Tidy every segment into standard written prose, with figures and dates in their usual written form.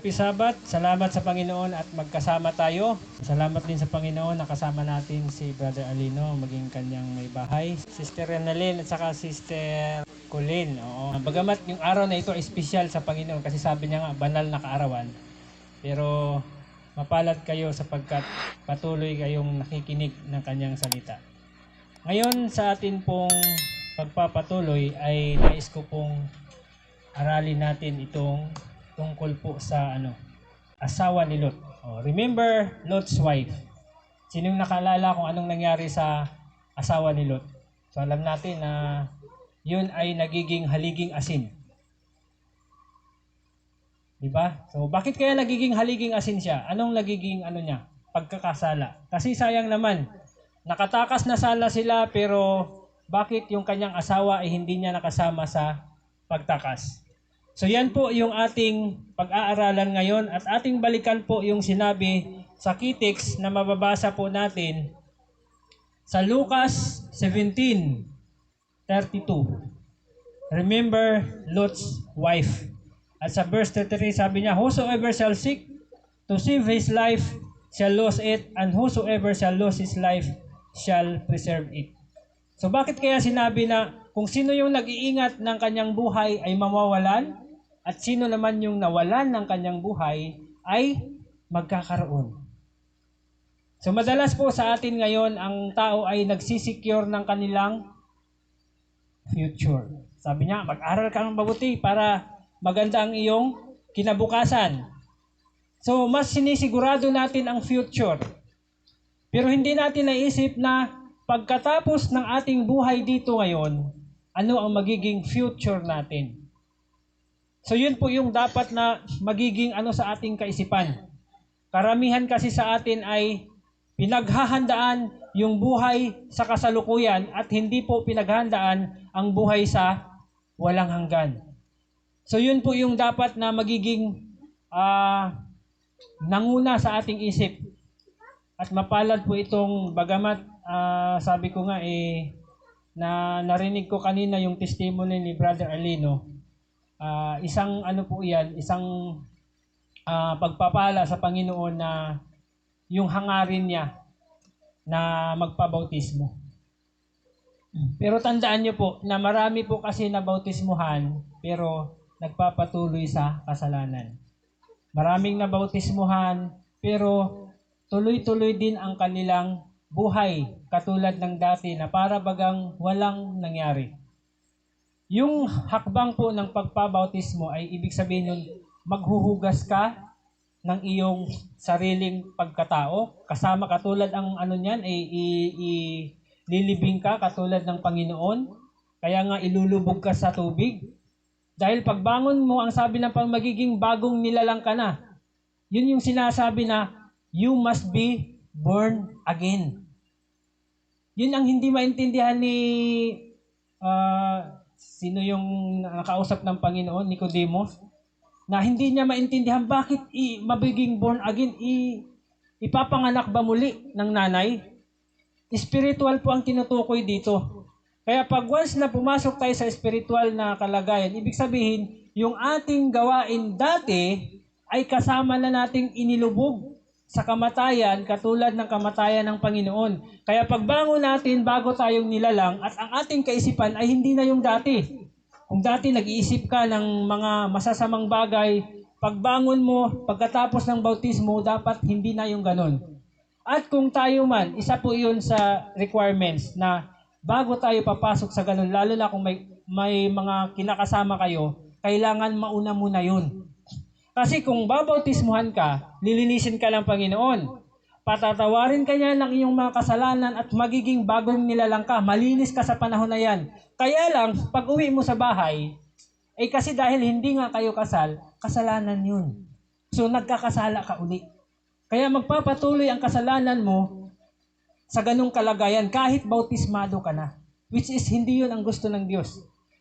Happy Sabbath. Salamat sa Panginoon at magkasama tayo. Salamat din sa Panginoon na kasama natin si Brother Alino, maging kanyang may bahay. Sister Renalyn at saka Sister Colleen. Oo. Bagamat yung araw na ito ay special sa Panginoon kasi sabi niya nga banal na kaarawan. Pero mapalad kayo sapagkat patuloy kayong nakikinig ng kanyang salita. Ngayon sa atin pong pagpapatuloy ay nais ko pong aralin natin itong tungkol po sa asawa ni Lot. Remember Lot's wife. Sinong nakaalala kung anong nangyari sa asawa ni Lot? So alam natin na yun ay nagiging haliging asin. Diba? So bakit kaya nagiging haliging asin siya? Anong nagiging niya? Pagkakasala. Kasi sayang naman, nakatakas na sala sila pero bakit yung kanyang asawa ay hindi niya nakasama sa pagtakas? So yan po yung ating pag-aaralan ngayon at ating balikan po yung sinabi sa Key-text na mababasa po natin sa Lucas 17:32. Remember Lot's wife. At sa verse 33 sabi niya, whosoever shall seek to save his life shall lose it, and whosoever shall lose his life shall preserve it. So bakit kaya sinabi na kung sino yung nag-iingat ng kanyang buhay ay mawawalan, at sino naman yung nawalan ng kanyang buhay ay magkakaroon. So madalas po sa atin ngayon, ang tao ay nagsisecure ng kanilang future. Sabi niya, mag-aral ka ng mabuti para maganda ang iyong kinabukasan. So mas sinisigurado natin ang future. Pero hindi natin naisip na pagkatapos ng ating buhay dito ngayon, ano ang magiging future natin. So yun po yung dapat na magiging sa ating kaisipan. Karamihan kasi sa atin ay pinaghahandaan yung buhay sa kasalukuyan at hindi po pinaghahandaan ang buhay sa walang hanggan. So yun po yung dapat na magiging nanguna sa ating isip. At mapalad po itong bagamat sabi ko nga na narinig ko kanina yung testimony ni Brother Alino. Isang po yan, isang pagpapala sa Panginoon na yung hangarin niya na magpabautismo. Pero tandaan niyo po na marami po kasi na bautismuhan pero nagpapatuloy sa kasalanan. Maraming nabautismuhan pero tuloy-tuloy din ang kanilang buhay katulad ng dati na para bagang walang nangyari. Yung hakbang po ng pagpabautismo ay ibig sabihin nun, maghuhugas ka ng iyong sariling pagkatao. Kasama katulad ang niyan, lilibing ka katulad ng Panginoon. Kaya nga ilulubog ka sa tubig. Dahil pagbangon mo, ang sabi ng magiging bagong nilalang ka na. Yun yung sinasabi na, you must be born again. Yun ang hindi maintindihan ni sino yung nakausap ng Panginoon, Nicodemus, na hindi niya maintindihan bakit mabiging born again, ipapanganak ba muli ng nanay? Spiritual po ang tinutukoy dito. Kaya pag once na pumasok tayo sa spiritual na kalagayan, ibig sabihin, yung ating gawain dati ay kasama na nating inilubog sa kamatayan katulad ng kamatayan ng Panginoon. Kaya pagbangon natin bago tayong nilalang at ang ating kaisipan ay hindi na yung dati. Kung dati nag-iisip ka ng mga masasamang bagay, pagbangon mo pagkatapos ng bautismo, dapat hindi na yung ganon. At kung tayo man, isa po yun sa requirements na bago tayo papasok sa ganon, lalo na kung may mga kinakasama kayo, kailangan mauna muna yun. Kasi kung babautismuhan ka, lilinisin ka ng Panginoon. Patatawarin ka niya ng iyong mga kasalanan at magiging bagong nilalang ka. Malinis ka sa panahon na yan. Kaya lang, pag uwi mo sa bahay, kasi dahil hindi nga kayo kasal, kasalanan yun. So nagkakasala ka uli. Kaya magpapatuloy ang kasalanan mo sa ganung kalagayan kahit bautismado ka na. Which is hindi yun ang gusto ng Diyos.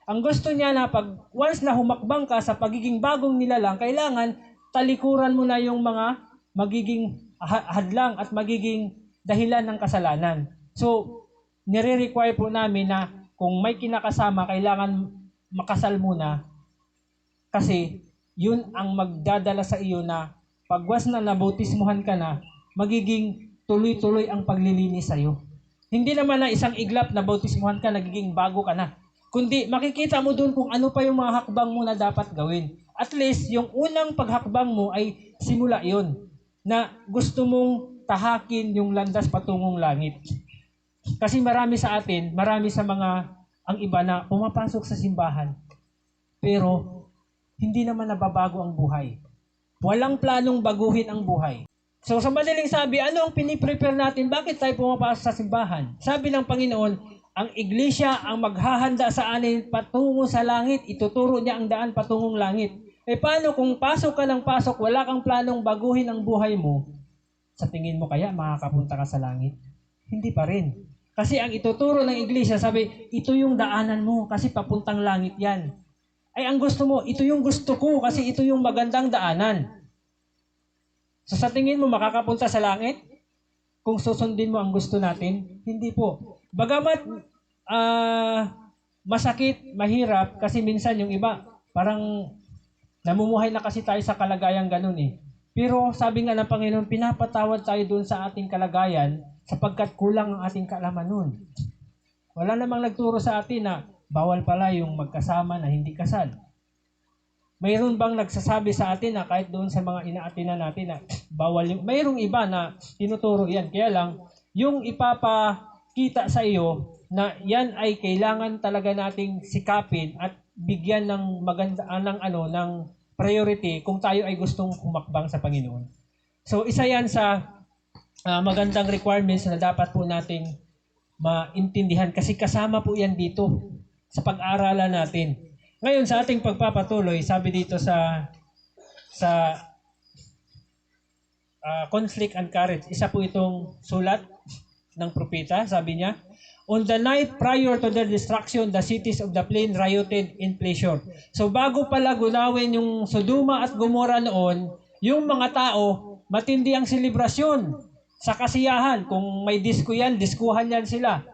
Ang gusto niya na pag once na humakbang ka sa pagiging bagong nilalang, kailangan talikuran mo na yung mga magiging hadlang at magiging dahilan ng kasalanan. So, nire-require po namin na kung may kinakasama, kailangan makasal muna kasi yun ang magdadala sa iyo na pagwas na nabautismuhan ka na, magiging tuloy-tuloy ang paglilinis sa iyo. Hindi naman na isang iglap na bautismuhan ka, nagiging bago ka na. Kundi makikita mo doon kung ano pa yung mga hakbang mo na dapat gawin. At least, yung unang paghakbang mo ay simula yon na gusto mong tahakin yung landas patungong langit. Kasi marami sa atin, marami sa ang iba na pumapasok sa simbahan, pero hindi naman nababago ang buhay. Walang planong baguhin ang buhay. So sa madaling sabi, ano ang piniprepare natin? Bakit tayo pumapasok sa simbahan? Sabi ng Panginoon, ang iglesia ang maghahanda sa atin patungo sa langit. Ituturo niya ang daan patungong langit. Paano kung pasok ka ng pasok, wala kang planong baguhin ang buhay mo? Sa tingin mo kaya makakapunta ka sa langit? Hindi pa rin. Kasi ang ituturo ng iglesia, sabi, ito yung daanan mo kasi papuntang langit yan. Ay ang gusto mo, ito yung gusto ko kasi ito yung magandang daanan. So sa tingin mo makakapunta sa langit? Kung susundin mo ang gusto natin? Hindi po. Bagamat masakit, mahirap, kasi minsan yung iba, parang namumuhay na kasi tayo sa kalagayang ganun eh. Pero sabi nga ng Panginoon, pinapatawad tayo doon sa ating kalagayan sapagkat kulang ang ating kaalaman nun. Wala namang nagturo sa atin na bawal pala yung magkasama na hindi kasal. Mayroon bang nagsasabi sa atin na kahit doon sa mga inaatinan natin na bawal yung... Mayroong iba na tinuturo yan. Kaya lang, yung ipapakita sa iyo na yan ay kailangan talaga nating sikapin at bigyan ng maganda ng priority kung tayo ay gustong humakbang sa Panginoon. So isa yan sa magandang requirements na dapat po nating maintindihan kasi kasama po yan dito sa pag-aaralan natin. Ngayon sa ating pagpapatuloy, sabi dito sa Conflict and Courage, isa po itong sulat ng propeta, sabi niya, on the night prior to their destruction, the cities of the plain rioted in pleasure. So bago pala gunawin yung Sodoma at Gomora noon, yung mga tao, matindi ang selebrasyon sa kasiyahan. Kung may disco yan, diskuhan yan sila.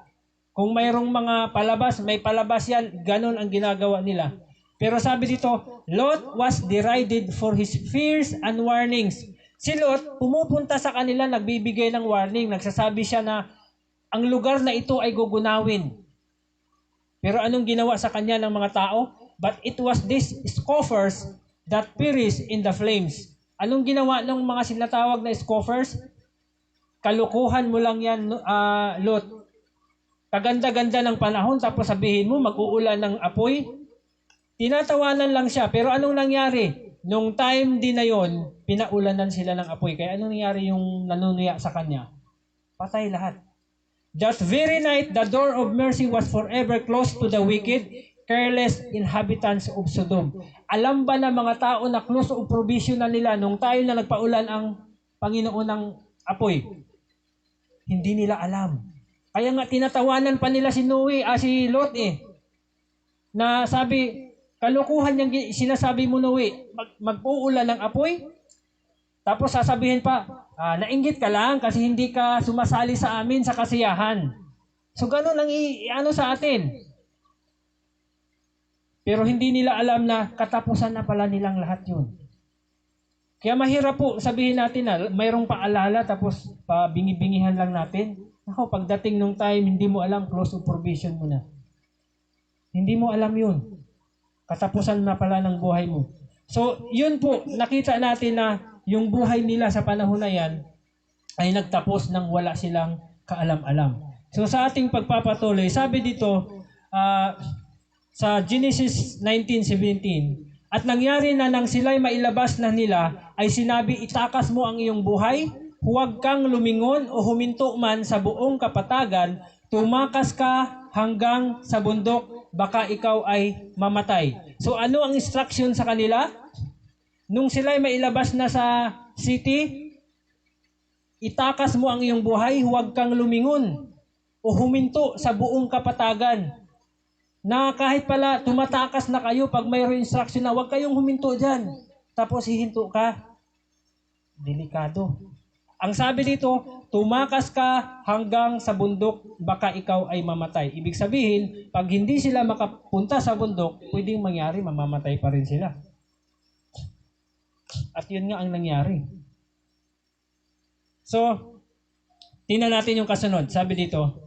Kung mayroong mga palabas, may palabas yan, ganun ang ginagawa nila. Pero sabi dito, Lot was derided for his fears and warnings. Si Lot, pumupunta sa kanila, nagbibigay ng warning, nagsasabi siya na ang lugar na ito ay gugunawin. Pero anong ginawa sa kanya ng mga tao? But it was these scoffers that perished in the flames. Anong ginawa ng mga sinatawag na scoffers? Kalukuhan mo lang yan, Lot. Kaganda-ganda ng panahon tapos sabihin mo mag-uulan ng apoy. Tinatawanan lang siya. Pero anong nangyari? Nung time din na yon, pinaulanan sila ng apoy. Kaya anong nangyari yung nanunuya sa kanya? Patay lahat. That very night, the door of mercy was forever closed to the wicked, careless inhabitants of Sodom. Alam ba ng mga tao na close of provision na nila nung tayo na nagpaulan ang Panginoon ng apoy? Hindi nila alam. Kaya nga tinatawanan pa nila si Lot na sabi, kalukuhan yung sinasabi mo Noe, mag-uulan ng apoy? Tapos sasabihin pa, nainggit ka lang kasi hindi ka sumasali sa amin sa kasiyahan. So ganun ang sa atin. Pero hindi nila alam na katapusan na pala nilang lahat yun. Kaya mahirap po sabihin natin na mayroong paalala tapos pabingi-bingihan lang natin. Ako, pagdating nung time, hindi mo alam, close to provision mo na. Hindi mo alam yun. Katapusan na pala ng buhay mo. So, yun po, nakita natin na yung buhay nila sa panahon na yan ay nagtapos nang wala silang kaalam-alam. So, sa ating pagpapatuloy, sabi dito sa Genesis 19:17, at nangyari na nang sila'y mailabas na nila, ay sinabi, itakas mo ang iyong buhay, huwag kang lumingon o huminto man sa buong kapatagan, tumakas ka hanggang sa bundok, baka ikaw ay mamatay. So ano ang instruction sa kanila? Nung sila'y mailabas na sa city, itakas mo ang iyong buhay, huwag kang lumingon o huminto sa buong kapatagan. Na kahit pala tumatakas na kayo pag mayroong instruction na huwag kayong huminto dyan. Tapos hihinto ka. Delikado. Ang sabi dito, tumakas ka hanggang sa bundok, baka ikaw ay mamatay. Ibig sabihin, pag hindi sila makapunta sa bundok, pwedeng mangyari, mamamatay pa rin sila. At yun nga ang nangyari. So, tingnan natin yung kasunod. Sabi dito,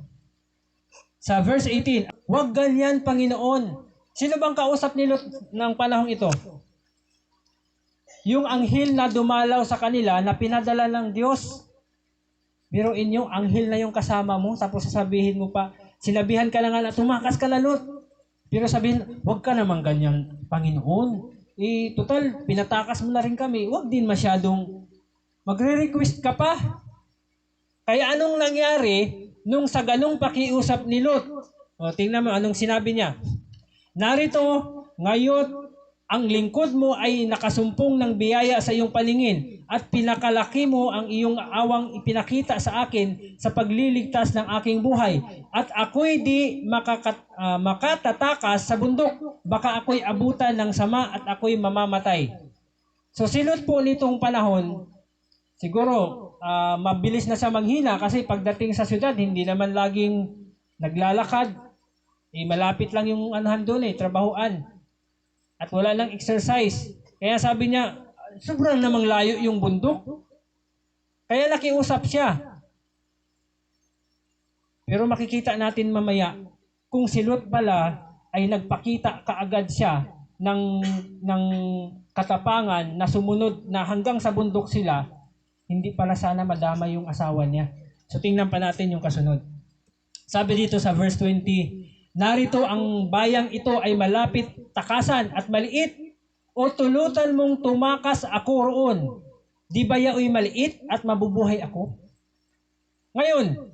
sa verse 18, "Huwag ganyan, Panginoon." Sino bang kausap ni Lot ng panahong ito? Yung anghel na dumalaw sa kanila na pinadala ng Diyos. Biruin yung anghel na yung kasama mo, tapos sasabihin mo pa, sinabihan ka na nga na tumakas ka na, Lot. Pero sabihin, huwag ka naman ganyan, Panginoon. Total, pinatakas mo na rin kami. Huwag din masyadong magre-request ka pa. Kaya anong nangyari nung sa ganong pakiusap ni Lot? O, tingnan mo anong sinabi niya. "Narito, ngayon, ang lingkod mo ay nakasumpong ng biyaya sa iyong paningin at pinakalaki mo ang iyong awang ipinakita sa akin sa pagliligtas ng aking buhay. At ako'y di makatatakas sa bundok. Baka ako'y abutan ng sama at ako'y mamamatay." So si Lot po nitong panahon, siguro mabilis na siya manghina kasi pagdating sa syudad, hindi naman laging naglalakad. Malapit lang yung anuhan doon trabahuan. At wala lang exercise. Kaya sabi niya, sobrang namang layo yung bundok. Kaya nakiusap siya. Pero makikita natin mamaya, kung si Lot pala ay nagpakita kaagad siya ng katapangan na sumunod na hanggang sa bundok sila, hindi pala sana madama yung asawa niya. So tingnan pa natin yung kasunod. Sabi dito sa verse 20, "Narito ang bayang ito ay malapit takasan at maliit, o tulutan mong tumakas ako roon. Di ba yao'y maliit at mabubuhay ako?" Ngayon,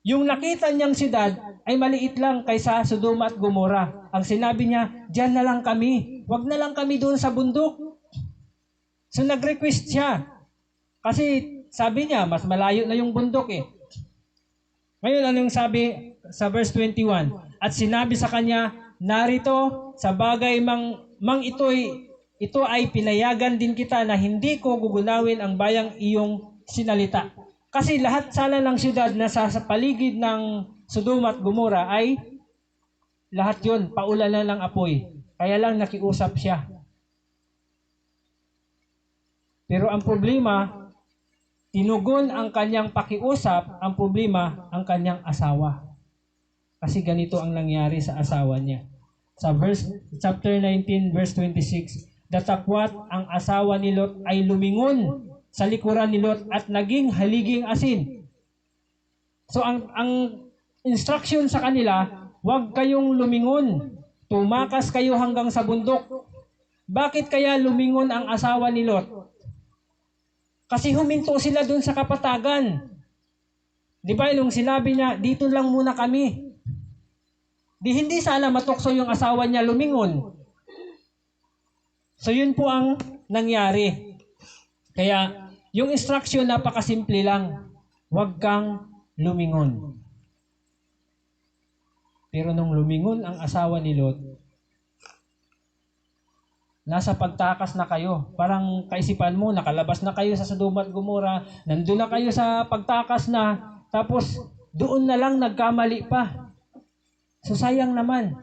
yung nakita niyang siyudad ay maliit lang kaysa Sodoma at Gomora. Ang sinabi niya, diyan na lang kami. Wag na lang kami doon sa bundok. So nag-request siya. Kasi sabi niya, mas malayo na yung bundok Ngayon, anong sabi sa verse 21? "At sinabi sa kanya, narito, sa bagay mang ito ay pinayagan din kita na hindi ko gugunawin ang bayang iyong sinalita." Kasi lahat sana ng syudad na sa paligid ng Sodoma at Gomora ay lahat yon paulan na ng apoy. Kaya lang nakiusap siya. Pero ang problema, tinugon ang kanyang pakiusap, ang problema, ang kanyang asawa. Kasi ganito ang nangyari sa asawa niya. Sa chapter 19, verse 26, "Datapwat ang asawa ni Lot ay lumingon sa likuran ni Lot at naging haliging asin." So ang instruction sa kanila, huwag kayong lumingon. Tumakas kayo hanggang sa bundok. Bakit kaya lumingon ang asawa ni Lot? Kasi huminto sila dun sa kapatagan. Di ba nung sinabi niya, dito lang muna kami. Hindi sana matukso yung asawa niya lumingon. So yun po ang nangyari. Kaya yung instruction napakasimple lang. Huwag kang lumingon. Pero nung lumingon ang asawa ni Lot, nasa pagtakas na kayo. Parang kaisipan mo, nakalabas na kayo sa Sodoma at Gomora, nandun na kayo sa pagtakas na, tapos doon na lang nagkamali pa. So sayang naman.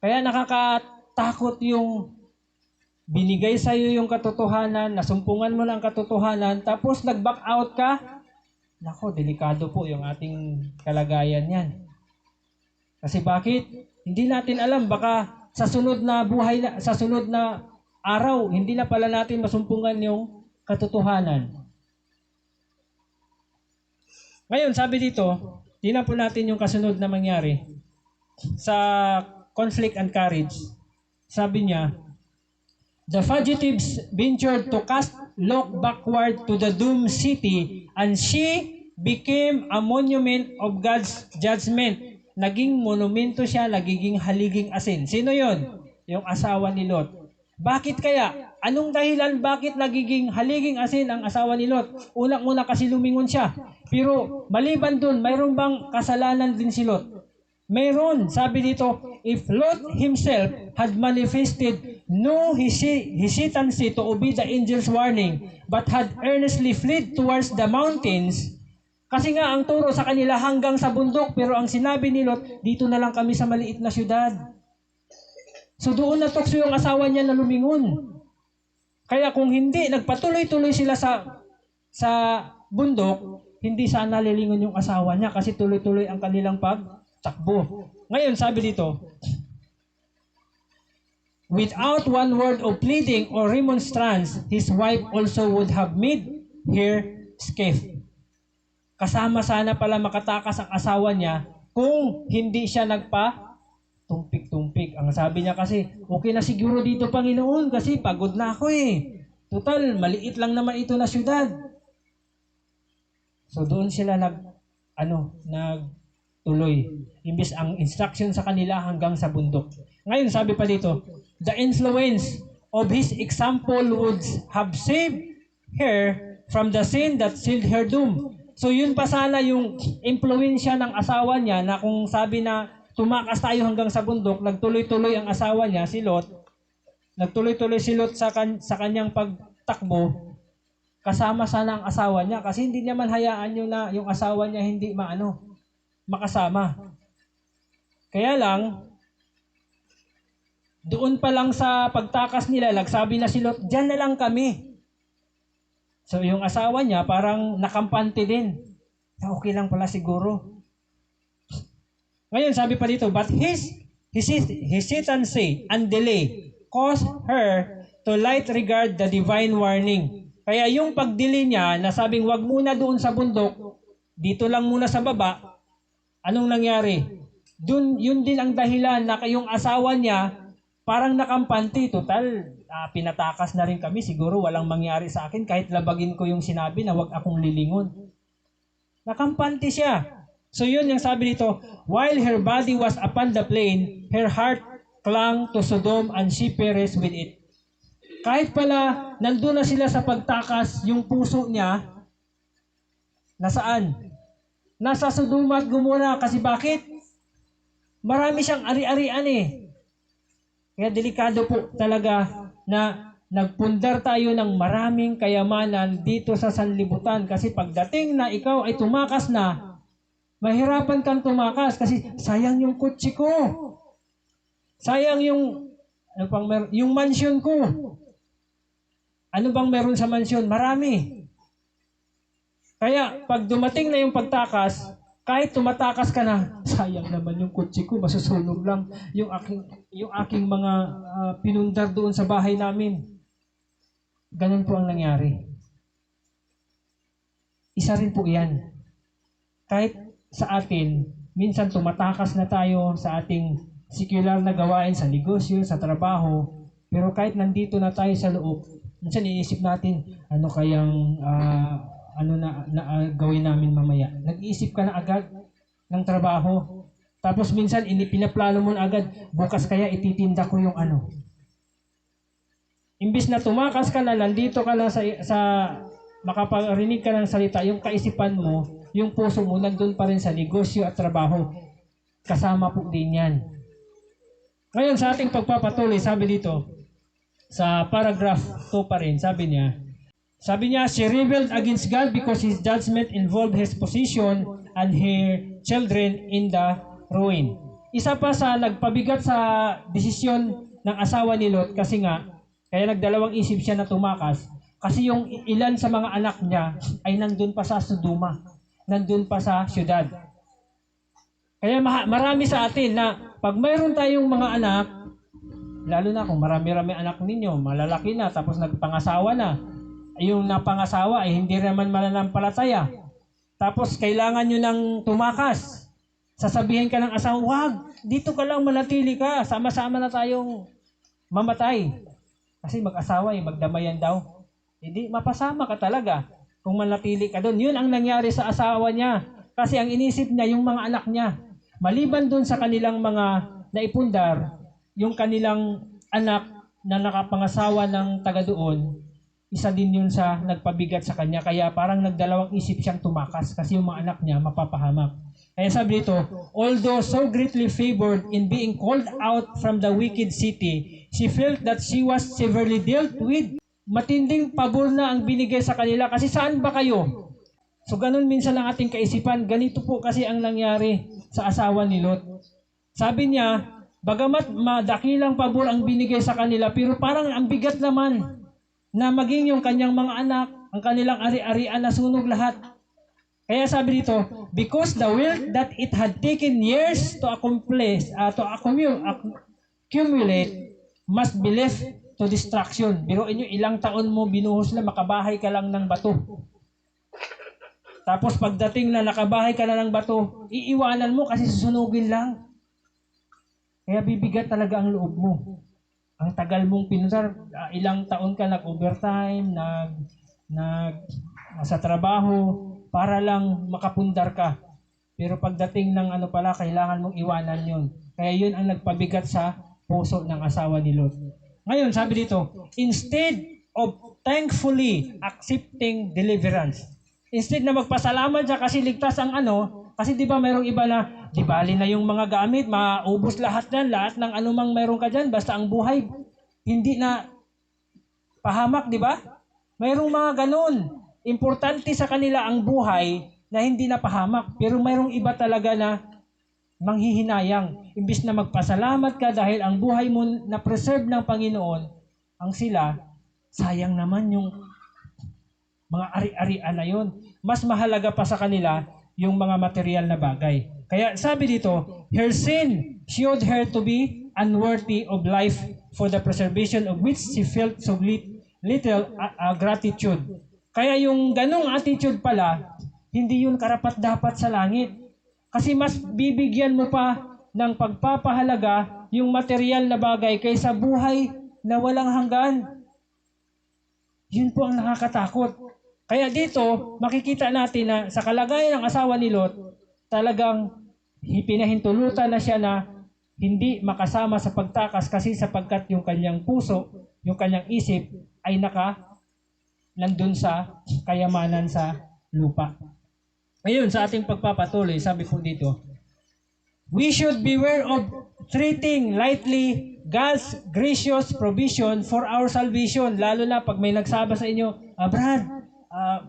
Kaya nakakatakot yung binigay sa iyo yung katotohanan, nasumpungan mo ng katotohanan, tapos nag-back out ka. Nako, delikado po yung ating kalagayan yan. Kasi bakit? Hindi natin alam, baka sa sunod na buhay, sa sunod na araw, hindi na pala natin masumpungan yung katotohanan. Ngayon, sabi dito, tingnan po natin yung kasunod na mangyari. Sa conflict and courage, sabi niya, "The fugitives ventured to cast Lot backward to the doomed city, and she became a monument of God's judgment." Naging monumento siya, nagiging haliging asin. Sino yon? Yung asawa ni Lot. Bakit kaya? Anong dahilan bakit nagiging haliging asin ang asawa ni Lot? Unang-una kasi lumingon siya. Pero maliban dun, mayroon bang kasalanan din si Lot? Mayroon. Sabi dito, if Lot himself had manifested no hesitancy to obey the angel's warning, but had earnestly fled towards the mountains. Kasi nga, ang turo sa kanila hanggang sa bundok, pero ang sinabi ni Lot, dito na lang kami sa maliit na syudad. So doon natukso yung asawa niya na lumingon. Kaya kung hindi, nagpatuloy-tuloy sila sa bundok, hindi sana lilingon yung asawa niya kasi tuloy-tuloy ang kanilang pagtakbo. Ngayon, sabi dito, without one word of pleading or remonstrance, his wife also would have made her escape. Kasama sana pala makatakas ang asawa niya kung hindi siya tumpik-tumpik. Ang sabi niya kasi, okay na siguro dito, Panginoon, kasi pagod na ako eh. Total, maliit lang naman ito na syudad. So doon sila nagtuloy. Imbis ang instruction sa kanila hanggang sa bundok. Ngayon, sabi pa dito, the influence of his example would have saved her from the sin that sealed her doom. So yun pa sana yung impluensya ng asawa niya na kung sabi na tumakas tayo hanggang sa bundok, nagtuloy-tuloy ang asawa niya, si Lot, nagtuloy-tuloy si Lot sa kanyang pagtakbo, kasama sana ang asawa niya kasi hindi niya man hayaan yung asawa niya hindi makasama. Kaya lang, doon pa lang sa pagtakas nila, nagsabi na si Lot, diyan na lang kami. So yung asawa niya parang nakampante din. Okay lang pala siguro. Ngayon, sabi pa dito, but his hesitancy and delay caused her to light regard the divine warning. Kaya yung pagdili niya, na sabing wag muna doon sa bundok, dito lang muna sa baba, anong nangyari? Yun din ang dahilan na yung asawa niya, parang nakampanti, total, pinatakas na rin kami, siguro walang mangyari sa akin, kahit labagin ko yung sinabi na wag akong lilingon. Nakampanti siya. So yun yung sabi dito, while her body was upon the plain, her heart clung to Sodom and she perished with it. Kahit pala nandun na sila sa pagtakas, yung puso niya, nasaan? Nasa Sodom at Gomora. Kasi bakit? Marami siyang ari-arian eh. Kaya delikado po talaga na nagpundar tayo ng maraming kayamanan dito sa sanlibutan. Kasi pagdating na ikaw ay tumakas na, mahirapan kang tumakas kasi sayang yung kotse ko. Sayang yung mansion ko. Ano bang meron sa mansion? Marami. Kaya pag dumating na yung pagtakas, kahit tumatakas ka na, sayang naman yung kotse ko, masusunog lang yung aking mga pinundar doon sa bahay namin. Ganun po ang nangyari. Isa rin po yan. Kahit sa atin, minsan tumatakas na tayo sa ating secular na gawain, sa negosyo, sa trabaho, pero kahit nandito na tayo sa loob, minsan iniisip natin, ano kayang gawin namin mamaya. Nag-iisip ka na agad ng trabaho. Tapos minsan pinaplano mo na agad, bukas kaya ititinda ko yung ano. Imbis na tumakas ka na, nandito ka na sa makaparinig ka ng salita, yung kaisipan mo, yung puso mo, nandun pa rin sa negosyo at trabaho. Kasama po din yan. Ngayon sa ating pagpapatuloy, sabi dito, sa paragraph 2 pa rin, sabi niya, she rebelled against God because his judgment involved his position and her children in the ruin. Isa pa sa nagpabigat sa desisyon ng asawa ni Lot kasi nga, kaya nagdalawang isip siya na tumakas kasi yung ilan sa mga anak niya ay nandun pa sa Sodoma, nandun pa sa syudad. Kaya marami sa atin na pag mayroon tayong mga anak, lalo na kung marami-rami anak ninyo, malalaki na, tapos nagpangasawa na, yung napangasawa ay hindi naman mananampalataya. Tapos kailangan nyo ng tumakas. Sasabihin ka ng asawa, wag, dito ka lang, manatili ka, sama-sama na tayong mamatay. Kasi mag-asawa magdamayan daw. Hindi, mapasama ka talaga kung manatili ka doon. Yun ang nangyari sa asawa niya. Kasi ang inisip niya, yung mga anak niya. Maliban doon sa kanilang mga naipundar, yung kanilang anak na nakapangasawa ng taga doon, isa din yun sa nagpabigat sa kanya. Kaya parang nagdalawang isip siyang tumakas kasi yung mga anak niya mapapahamak. Kaya sabi dito, although so greatly favored in being called out from the wicked city, she felt that she was severely dealt with. Matinding pabor na ang binigay sa kanila kasi saan ba kayo? So ganun minsan ang ating kaisipan. Ganito po kasi ang nangyari sa asawa ni Lot. Sabi niya, bagamat madakilang pabor ang binigay sa kanila, pero parang ang bigat naman na maging yung kanyang mga anak, ang kanilang ari-arian na sunog lahat. Kaya sabi dito, because the wealth that it had taken years to accomplish, accumulate, must be left to destruction. Biruin nyo, ilang taon mo binuhos na makabahay ka lang ng bato. Tapos pagdating na nakabahay ka na ng bato, iiwanan mo kasi susunugin lang. Kaya bibigat talaga ang loob mo. Ang tagal mong pinuntar, ilang taon ka nag-overtime, sa trabaho, para lang makapundar ka. Pero pagdating ng kailangan mong iwanan yun. Kaya yun ang nagpabigat sa puso ng asawa ni Lot. Ngayon, sabi dito, instead of thankfully accepting deliverance, instead na magpasalamat siya kasi ligtas ang kasi di ba mayroong iba na, di bali na yung mga gamit, maubos lahat yan, lahat ng anumang mayroong ka dyan, basta ang buhay, hindi na pahamak, di ba? Mayroong mga ganun. Importante sa kanila ang buhay na hindi na pahamak. Pero mayroong iba talaga na manghihinayang. Imbis na magpasalamat ka dahil ang buhay mo na preserve ng Panginoon, ang sila, sayang naman yung mga ari-arian na yun. Mas mahalaga pa sa kanila yung mga material na bagay. Kaya sabi dito, her sin showed her to be unworthy of life for the preservation of which she felt so little gratitude. Kaya yung ganong attitude pala, hindi yun karapat-dapat sa langit. Kasi mas bibigyan mo pa ng pagpapahalaga yung material na bagay kaysa buhay na walang hanggan. Yun po ang nakakatakot. Kaya dito, makikita natin na sa kalagayan ng asawa ni Lot, talagang pinahintulutan na siya na hindi makasama sa pagtakas kasi sapagkat yung kanyang puso, yung kanyang isip ay nandun sa kayamanan sa lupa. Ngayon, sa ating pagpapatuloy, sabi po dito, we should beware of treating lightly God's gracious provision for our salvation. Lalo na pag may nagsaba sa inyo, Brad,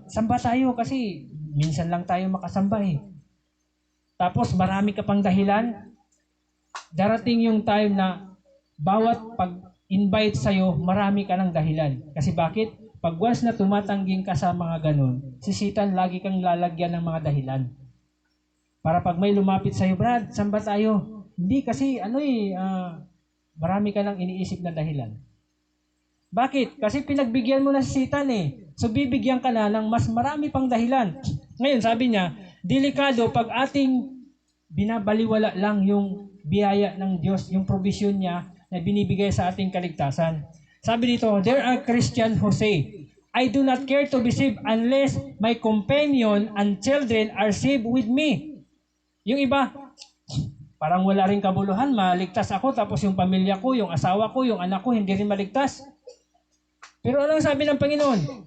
samba tayo kasi minsan lang tayo makasamba eh. Tapos marami ka pang dahilan. Darating yung time na bawat pag-invite sa'yo, marami ka ng dahilan. Kasi bakit? Pag once na tumatangging ka sa mga ganun, si Satan lagi kang lalagyan ng mga dahilan. Para pag may lumapit sa'yo, Brad, samba tayo. Hindi kasi, marami ka nang iniisip na dahilan. Bakit? Kasi pinagbigyan mo na si Satan eh. So bibigyan ka na ng mas marami pang dahilan. Ngayon, sabi niya, delikado pag ating binabaliwala lang yung biyaya ng Diyos, yung provision niya na binibigay sa ating kaligtasan. Sabi dito, there are Christians who say, I do not care to be saved unless my companion and children are saved with me. Yung iba, parang wala rin kabuluhan, maligtas ako, tapos yung pamilya ko, yung asawa ko, yung anak ko, hindi rin maligtas. Pero anong sabi ng Panginoon?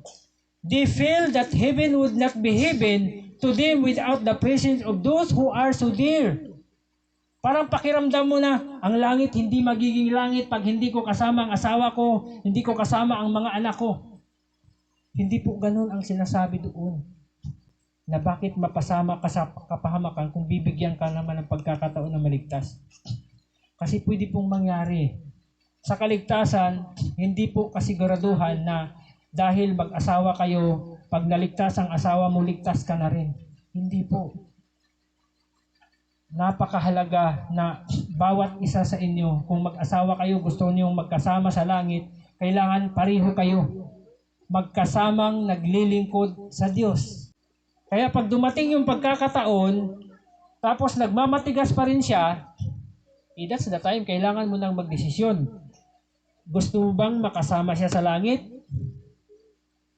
They feel that heaven would not be heaven to them without the presence of those who are so dear. Parang pakiramdam mo na ang langit hindi magiging langit pag hindi ko kasama ang asawa ko, hindi ko kasama ang mga anak ko. Hindi po ganun ang sinasabi doon. Na bakit mapasama ka sa kapahamakan kung bibigyan ka naman ng pagkakataon na maligtas. Kasi pwede pong mangyari. Sa kaligtasan, hindi po kasiguraduhan na dahil mag-asawa kayo, pag naligtas ang asawa mo, ligtas ka na rin. Hindi po. Napakahalaga na bawat isa sa inyo, kung mag-asawa kayo, gusto niyo magkasama sa langit, kailangan pareho kayo magkasamang naglilingkod sa Diyos. Kaya pag dumating yung pagkakataon, tapos nagmamatigas pa rin siya, that's the time, kailangan mo nang magdesisyon. Gusto mo bang makasama siya sa langit?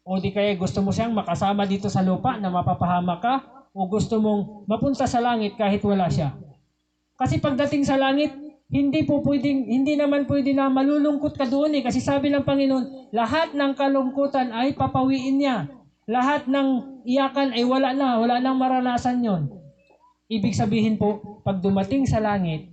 O di kaya gusto mo siyang makasama dito sa lupa na mapapahama ka? O gusto mong mapunta sa langit kahit wala siya? Kasi pagdating sa langit, hindi naman pwede na malulungkot ka doon eh. Kasi sabi ng Panginoon, lahat ng kalungkutan ay papawiin niya. Lahat ng iyakan ay wala nang maranasan yon. Ibig sabihin po, pag dumating sa langit,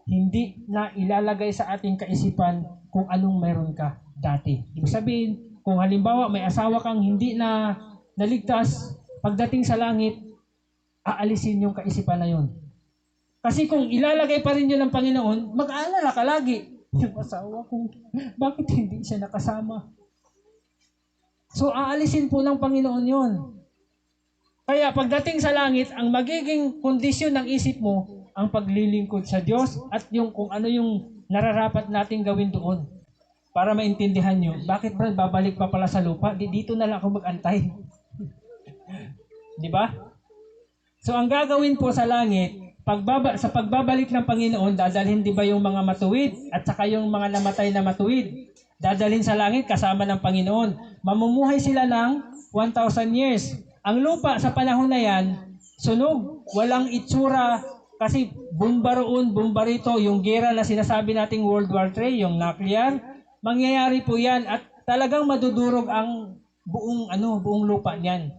hindi na ilalagay sa ating kaisipan kung anong meron ka dati. Ibig sabihin, kung halimbawa may asawa kang hindi na naligtas, pagdating sa langit, aalisin yung kaisipan na yun. Kasi kung ilalagay pa rin yun ng Panginoon, mag-aalala ka lagi. Yung asawa ko, bakit hindi siya nakasama? So aalisin po ng Panginoon yon. Kaya pagdating sa langit, ang magiging kondisyon ng isip mo, ang paglilingkod sa Diyos at yung kung ano yung nararapat nating gawin doon. Para maintindihan nyo, bakit Brad, babalik pa pala sa lupa? Dito na lang ako mag-antay. Di ba? So ang gagawin po sa langit, sa pagbabalik ng Panginoon, dadalhin di ba yung mga matuwid at saka yung mga namatay na matuwid? Dadalhin sa langit kasama ng Panginoon. Mamumuhay sila ng 1,000 years. Ang lupa sa panahon na yan, sunog, walang itsura, kasi bomba roon, bomba rito, yung gera na sinasabi nating World War III, yung nuclear, mangyayari po yan at talagang madudurog ang buong lupa niyan.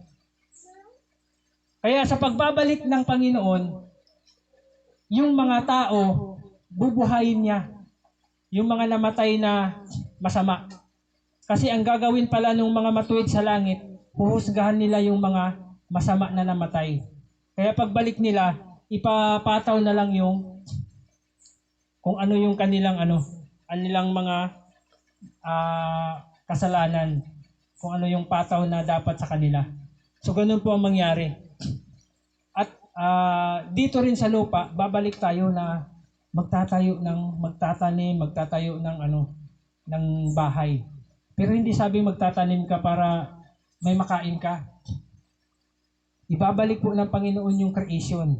Kaya sa pagbabalik ng Panginoon, yung mga tao, bubuhayin niya. Yung mga namatay na masama. Kasi ang gagawin pala ng mga matuwid sa langit, huhusgahan nila yung mga masama na namatay. Kaya pagbalik nila, ipapataw na lang yung kung ano yung kanilang mga kasalanan. Kung ano yung pataw na dapat sa kanila. So ganun po ang mangyari. At dito rin sa lupa, babalik tayo na magtatayo ng bahay. Pero hindi sabi magtatanim ka para may makain ka. Ibabalik po ng Panginoon yung creation.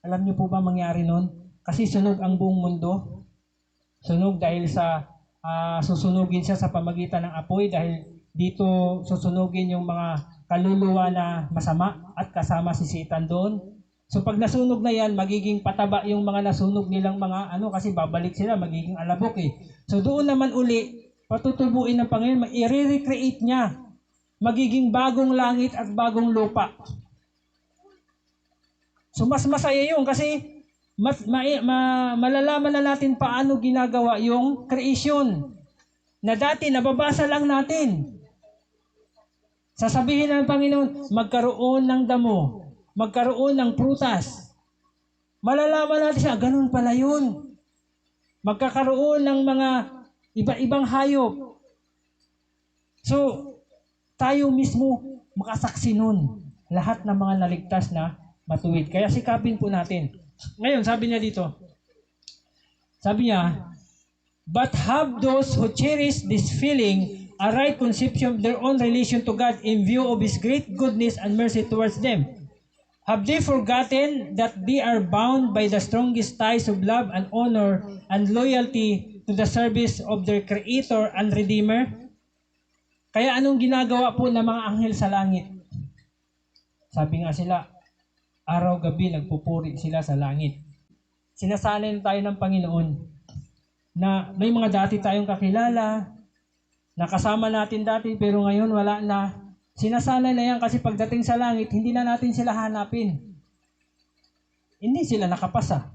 Alam niyo po ba mangyari nun? Kasi sunog ang buong mundo. Sunog dahil sa susunugin siya sa pamagitan ng apoy dahil dito susunugin yung mga kaluluwa na masama at kasama si Satan doon. So pag nasunog na yan, magiging pataba yung mga nasunog nilang mga kasi babalik sila, magiging alabok eh. So doon naman uli, patutubuin ng Panginoon, i-recreate niya. Magiging bagong langit at bagong lupa. So mas masaya yun kasi malalaman na natin paano ginagawa yung creation. Na dati nababasa lang natin. Sasabihin ng Panginoon, magkaroon ng damo, magkaroon ng prutas. Malalaman natin siya, ganun pala yun. Magkakaroon ng mga iba-ibang hayop. So, tayo mismo makasaksi nun. Lahat ng mga naligtas na matuwid. Kaya sikapin po natin. Ngayon, sabi niya dito, but have those who cherish this feeling a right conception of their own relation to God in view of His great goodness and mercy towards them. Have they forgotten that they are bound by the strongest ties of love and honor and loyalty to the service of their Creator and Redeemer? Kaya anong ginagawa po ng mga anghel sa langit? Sabi nga sila, araw-gabi nagpupuri sila sa langit. Sinasanay tayo ng Panginoon na may mga dati tayong kakilala, nakasama natin dati pero ngayon wala na. Sinasanay na yan kasi pagdating sa langit, hindi na natin sila hanapin. Hindi sila nakapasa.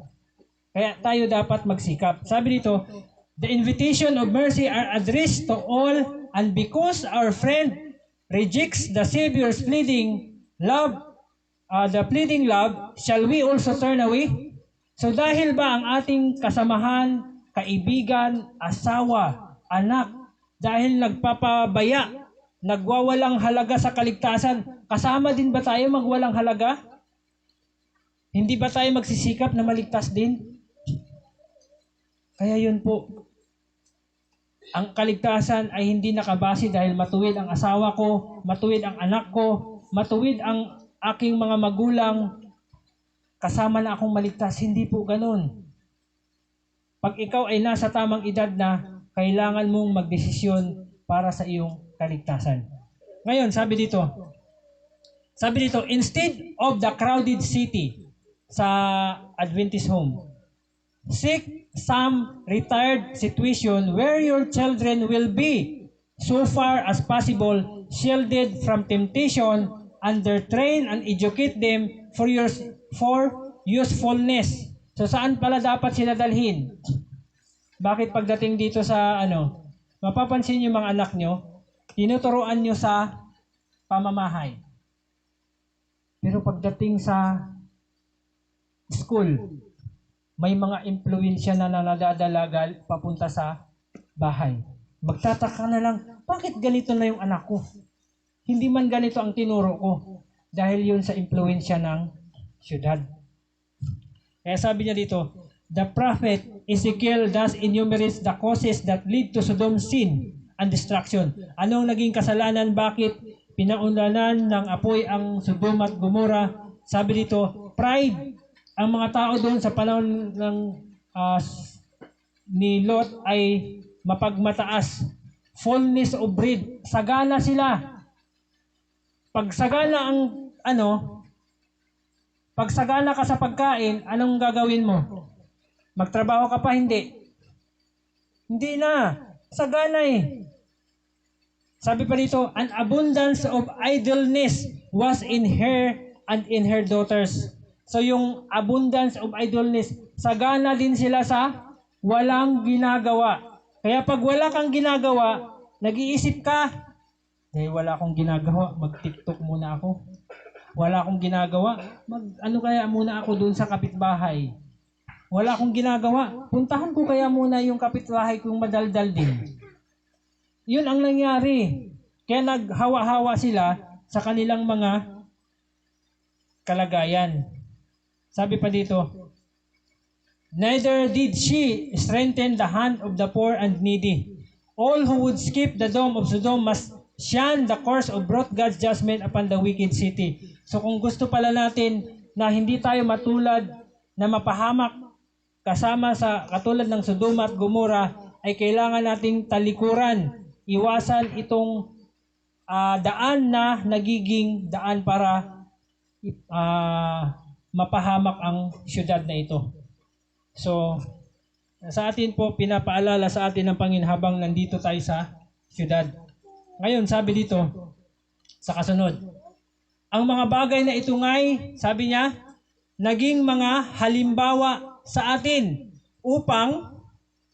Kaya tayo dapat magsikap. Sabi dito, the invitation of mercy are addressed to all, and because our friend rejects the Savior's pleading love, shall we also turn away? So dahil ba ang ating kasamahan, kaibigan, asawa, anak, dahil nagpapabaya, nagwawalang halaga sa kaligtasan, kasama din ba tayo magwalang halaga? Hindi ba tayo magsisikap na maligtas din? Kaya yun po, ang kaligtasan ay hindi nakabase dahil matuwid ang asawa ko, matuwid ang anak ko, matuwid ang aking mga magulang, kasama na akong maligtas. Hindi po ganun. Pag ikaw ay nasa tamang edad na, kailangan mong magdesisyon para sa iyong kaligtasan. Ngayon, sabi dito, instead of the crowded city sa Adventist home, seek some retired situation where your children will be, so far as possible, shielded from temptation, under train and educate them for usefulness. So saan pala dapat sila dalhin? Bakit pagdating dito sa mapapansin niyo mga anak nyo, tinuturuan nyo sa pamamahay. Pero pagdating sa school, may mga impluensya na nadadalagal papunta sa bahay. Magtataka na lang, bakit ganito na yung anak ko? Hindi man ganito ang tinuro ko dahil yun sa impluensya ng syudad. Kaya sabi niya dito, the prophet Ezekiel thus enumerates the causes that lead to Sodom's sin and destruction. Anong naging kasalanan? Bakit pinaunlanan ng apoy ang Sodom at Gomorrah? Sabi dito, pride. Ang mga tao doon sa panahon ng ni Lot ay mapagmataas. Fullness of breed. Sagana sila. Pag sagana ang pag sagana ka sa pagkain, anong gagawin mo? Magtrabaho ka pa? Hindi. Hindi na. Sagana eh. Sabi pa dito, an abundance of idleness was in her and in her daughters. So yung abundance of idleness, sagana din sila sa walang ginagawa. Kaya pag wala kang ginagawa, nag-iisip ka, wala akong ginagawa, mag-TikTok muna ako. Wala akong ginagawa, ano kaya muna ako doon sa kapitbahay. Wala akong ginagawa, puntahan ko kaya muna yung kapitbahay kung madaldal din. Yun ang nangyari. Kaya naghawa-hawa sila sa kanilang mga kalagayan. Sabi pa dito, neither did she strengthen the hand of the poor and needy. All who would skip the dome of Sodom must shun the course of brought God's judgment upon the wicked city. So kung gusto pala natin na hindi tayo matulad na mapahamak kasama sa katulad ng Sodom at Gomorrah, ay kailangan nating talikuran, iwasan itong daan na nagiging daan para mapahamak ang syudad na ito. So, sa atin po, pinapaalala sa atin ng Panginoon habang nandito tayo sa syudad. Ngayon, sabi dito, sa kasunod, ang mga bagay na ito ngay, sabi niya, naging mga halimbawa sa atin upang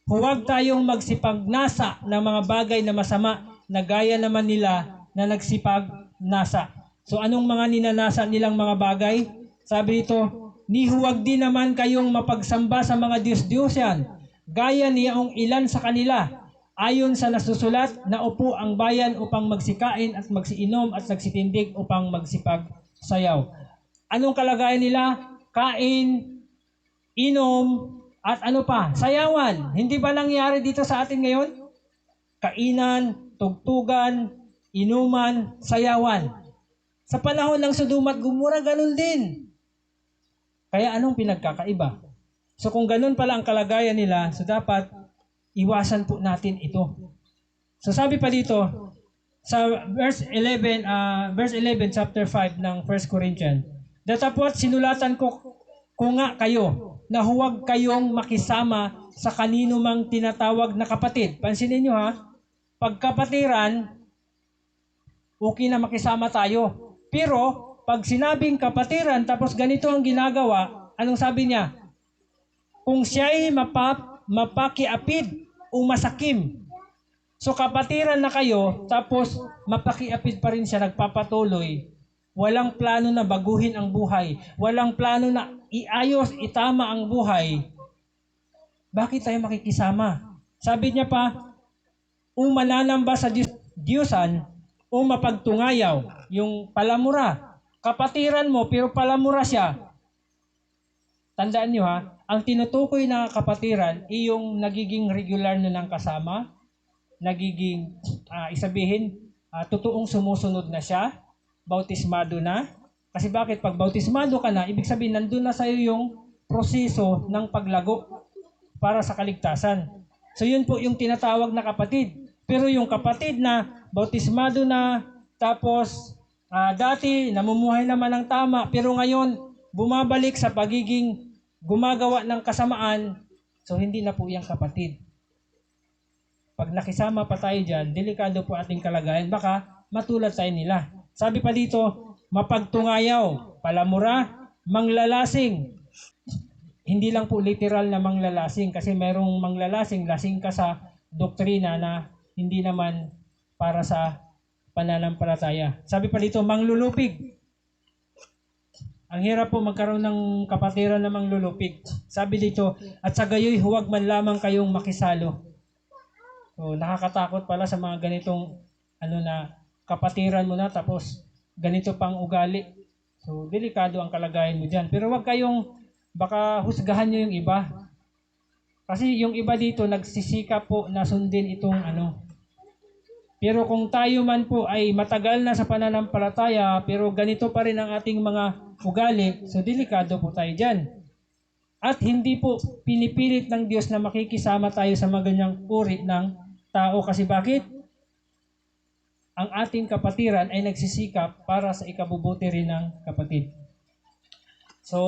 huwag tayong magsipagnasa ng mga bagay na masama na gaya naman nila na nagsipagnasa. So anong mga ninanasa nilang mga bagay? Sabi dito, ni huwag din naman kayong mapagsamba sa mga Diyos-Diyosan, gaya niyang ilan sa kanila. Ayon sa nasusulat, naupo ang bayan upang magsikain at magsiinom at nagsitindig upang magsipagsayaw. Anong kalagayan nila? Kain, inom, at ano pa? Sayawan. Hindi ba nangyari dito sa atin ngayon? Kainan, tugtugan, inuman, sayawan. Sa panahon ng Sodom at Gomorrah, ganun din. Kaya anong pinagkakaiba? So kung ganun pala ang kalagayan nila, so dapat iwasan po natin ito. So sabi pa dito, sa verse 11 chapter 5 ng 1 Corinthians, datapwat sinulatan ko nga kayo na huwag kayong makisama sa kanino mang tinatawag na kapatid. Pansinin nyo ha, pagkapatiran, okay na makisama tayo. Pero pag sinabing kapatiran tapos ganito ang ginagawa, anong sabi niya? Kung siya'y mapakiapid o masakim. So kapatiran na kayo, tapos mapakiapid pa rin siya, nagpapatuloy. Walang plano na baguhin ang buhay. Walang plano na iayos, itama ang buhay. Bakit tayo makikisama? Sabi niya pa, mananamba sa Diyosan o mapagtungayaw, yung palamura. Kapatiran mo pero palamura siya. Tandaan niyo ha, ang tinutukoy na kapatiran ay yung nagiging regular na ng kasama, nagiging, totoong sumusunod na siya, bautismado na. Kasi bakit? Pag bautismado ka na, ibig sabihin nandun na sa'yo yung proseso ng paglago para sa kaligtasan. So yun po yung tinatawag na kapatid. Pero yung kapatid na bautismado na, tapos dati namumuhay naman ng tama, pero ngayon bumabalik sa pagiging gumagawa ng kasamaan, so hindi na po yung kapatid. Pag nakisama pa tayo dyan, delikado po ating kalagayan, baka matulad tayo nila. Sabi pa dito, mapagtungayaw, palamura, manglalasing. Hindi lang po literal na manglalasing, kasi mayroong manglalasing, lasing ka sa doktrina na hindi naman para sa pananampalataya. Sabi pa dito, manglulupig. Ang hirap po magkaroon ng kapatiran na manglulupig. Sabi dito, at sa gayoy huwag man lamang kayong makisalo. So, nakakatakot pala sa mga ganitong kapatiran mo na, tapos ganito pang ugali. So, delikado ang kalagayan mo dyan. Pero wag kayong, baka husgahan nyo yung iba. Kasi yung iba dito, nagsisikap po na sundin itong Pero kung tayo man po ay matagal na sa pananampalataya, pero ganito pa rin ang ating mga ugali, so delikado po tayo dyan. At hindi po pinipilit ng Diyos na makikisama tayo sa mga ganyang uri ng tao. Kasi bakit? Ang ating kapatiran ay nagsisikap para sa ikabubuti rin ng kapatid. So,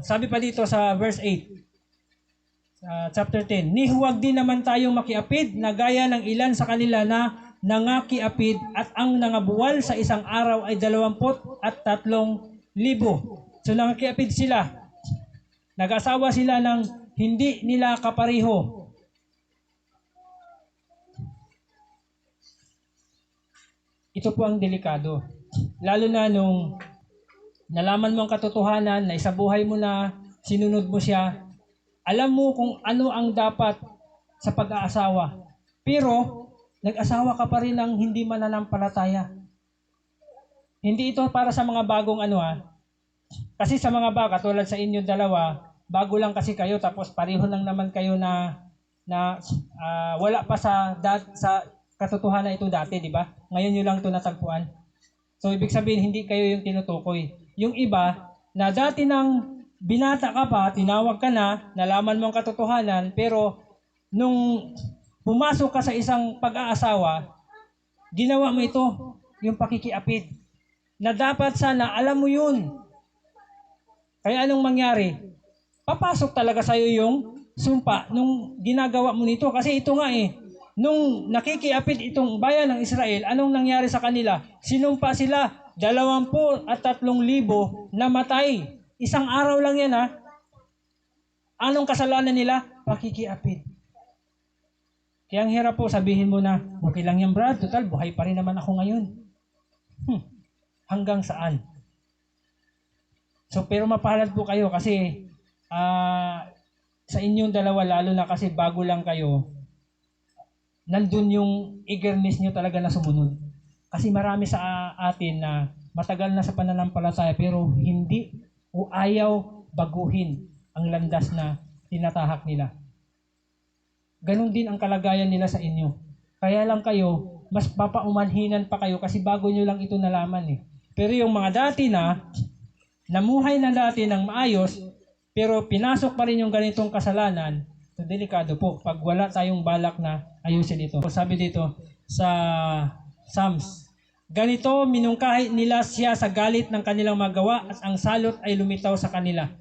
sabi pa dito sa verse 8, sa chapter 10, ni huwag din naman tayong makiapid na gaya ng ilan sa kanila na nangakiapid at ang nangabuwal sa isang araw ay 23,000. So, nangakiapid sila. Nag-asawa sila ng hindi nila kapariho. Ito po ang delikado. Lalo na nung nalaman mo ang katotohanan na isabuhay mo na, sinunod mo siya, alam mo kung ano ang dapat sa pag-aasawa. Pero, nag-asawa ka pa rin ng hindi mananampalataya. Hindi ito para sa mga bagong Kasi sa mga bago, tulad sa inyo dalawa, bago lang kasi kayo, tapos pareho lang naman kayo na wala pa sa katotohanan ito dati, di ba? Ngayon nyo lang ito natagpuan. So, ibig sabihin, hindi kayo yung tinutukoy. Yung iba, na dati nang binata ka pa, tinawag ka na, nalaman mo ang katotohanan, pero nung pumasok ka sa isang pag-aasawa, ginawa mo ito, yung pakikiapid. Na dapat sana, alam mo yun. Kaya anong mangyari? Papasok talaga sa'yo yung sumpa nung ginagawa mo nito. Kasi ito nga nung nakikiapid itong bayan ng Israel, anong nangyari sa kanila? Sinumpa sila, 23,000 namatay. Isang araw lang yan Anong kasalanan nila? Pakikiapid. Kaya ang hirap po, sabihin mo na, okay lang yan Brad, total, buhay pa rin naman ako ngayon. Hanggang saan? So, pero mapalad po kayo kasi sa inyong dalawa, lalo na kasi bago lang kayo, nandun yung eagerness nyo talaga na sumunod. Kasi marami sa atin na matagal na sa pananampalataya pero hindi o ayaw baguhin ang landas na tinatahak nila. Ganon din ang kalagayan nila sa inyo. Kaya lang kayo, mas papaumanhinan pa kayo kasi bago nyo lang ito nalaman Pero yung mga dati na, namuhay na dati ng maayos, pero pinasok pa rin yung ganitong kasalanan, so delikado po pag wala tayong balak na ayusin ito. Sabi dito sa Psalms, ganito minungkahi nila siya sa galit ng kanilang magawa at ang salot ay lumitaw sa kanila.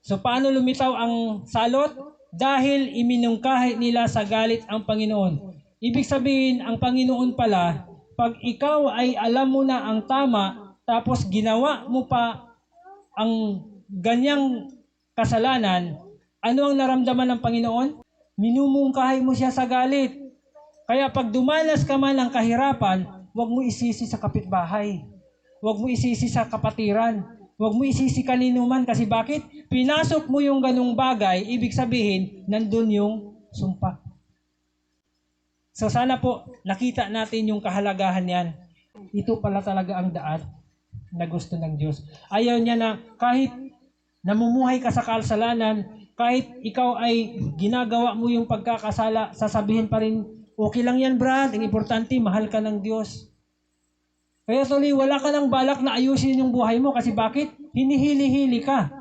So paano lumitaw ang salot? Dahil iminungkahi nila sa galit ang Panginoon. Ibig sabihin, ang Panginoon pala, pag ikaw ay alam mo na ang tama, tapos ginawa mo pa ang ganyang kasalanan, ano ang naramdaman ng Panginoon? Minumungkahi mo siya sa galit. Kaya pag dumanas ka man ng kahirapan, huwag mo isisi sa kapitbahay. Huwag mo isisi sa kapatiran. Huwag mo isisi kanino man. Kasi bakit? Pinasok mo yung ganung bagay, ibig sabihin, nandun yung sumpa. So sana po, nakita natin yung kahalagahan yan. Ito pala talaga ang daan na gusto ng Diyos. Ayaw niya na kahit namumuhay ka sa kasalanan, kahit ikaw ay ginagawa mo yung pagkakasala, sasabihin pa rin, okay lang yan Brad, ang importante, mahal ka ng Diyos. Kaya tuloy, wala ka ng balak na ayusin yung buhay mo kasi bakit? Hinihili-hili ka.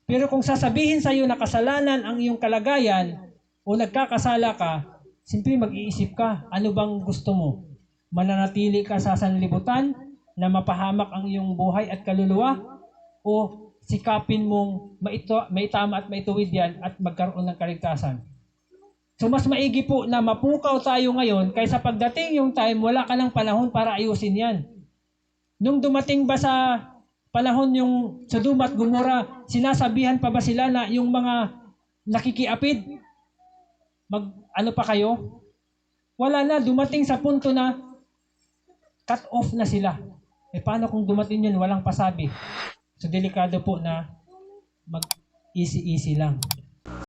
Pero kung sasabihin sa'yo na kasalanan ang iyong kalagayan o nagkakasala ka, simpre mag-iisip ka, ano bang gusto mo? Mananatili ka sa sanlibutan na mapahamak ang iyong buhay at kaluluwa o sikapin mong maitama at maituwid yan at magkaroon ng kaligtasan. So mas maigi po na mapukaw tayo ngayon kaysa pagdating yung time, wala ka ng panahon para ayusin yan. Nung dumating ba sa panahon yung Sodom at Gomora, sinasabihan pa ba sila na yung mga nakikiapid, ano pa kayo? Wala na, dumating sa punto na cut off na sila. Paano kung dumating yun, walang pasabi? So delikado po na mag-easy-easy lang.